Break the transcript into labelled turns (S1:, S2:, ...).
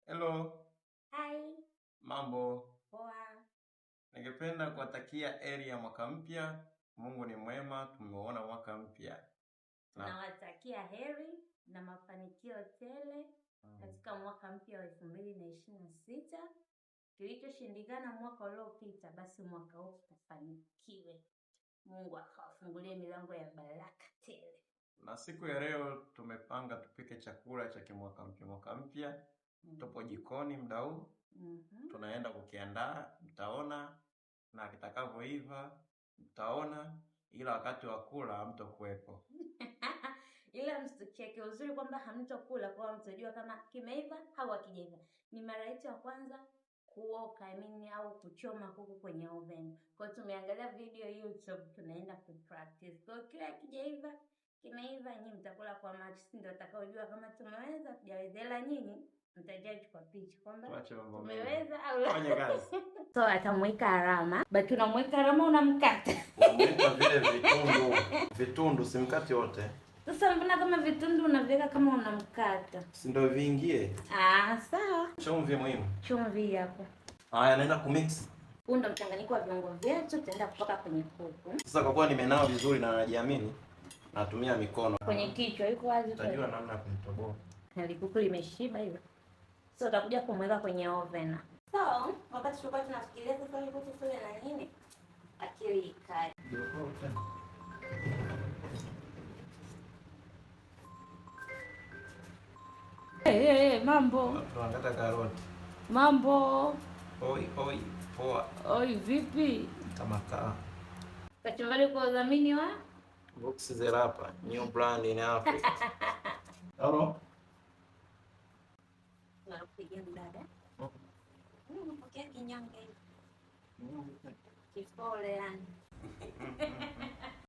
S1: Hello.
S2: Hi.
S1: Mambo.
S2: Poa.
S1: Ningependa kuwatakia heri ya mwaka mpya. Mungu ni mwema, tumeona mwaka mpya.
S2: Tunawatakia heri na mafanikio tele katika mwaka mpya wa 2026. Kilichoshindikana mwaka uliopita, basi mwaka huu kitafanikiwe. Mungu akawafungulie milango ya baraka tele.
S1: Na siku ya leo tumepanga tupike chakula cha mwaka mpya. Tupo jikoni muda huu. Tunaenda kukiandaa, mtaona, na kitakavyoiva mtaona, ila wakati wa kula hamtokuwepo.
S2: Ila msicheke, uzuri kwamba hamtokula kwa mtajua kama kimeiva au hakijaiva. Ni mara yetu ya kwanza kuoka au kuchoma kuku kwenye oven. Kwa tumeangalia video YouTube, tunaenda kupractice. Kwa kila kijaiva, kimeiva, nyinyi mtakula kwa macho, si ndio utakaojua kama tumeweza kujaweza. Ila nyinyi mtajaji kwa picha kwamba tumeweza au
S1: fanya kazi.
S2: So atamweka alama, but unamweka alama unamkata.
S1: Unamweka vile vitundu simkati wote.
S2: Sasa mbona kama vitundu unaviweka kama unamkata?
S1: Si ndio viingie?
S2: Sawa.
S1: Chumvi muhimu.
S2: Chumvi hapo.
S1: Haya, naenda kumix.
S2: Huu ndo mchanganyiko wa viungo vyetu, tutaenda kupaka kwenye kuku.
S1: Sasa kwa kuwa nimenawa vizuri na najiamini, natumia mikono.
S2: Kwenye kichwa yuko wazi.
S1: Utajua namna ya kumtoboa.
S2: Na kuku limeshiba hivyo. So utakuja kumweka kwenye oven. So, wakati tulikuwa tunafikiria sasa hivi kuku tule na nini? Akili ikae. Mambo.
S1: Tunakata karoti.
S2: Mambo.
S1: Oi, poa.
S2: Oi, vipi?
S1: Kama kaa.
S2: Kachumbari kwa udhamini wa?
S1: Box Zerapa, new brand in Africa. Hello.
S2: Nakupigia mdada. Unapokea kinyonge. Kipole yani.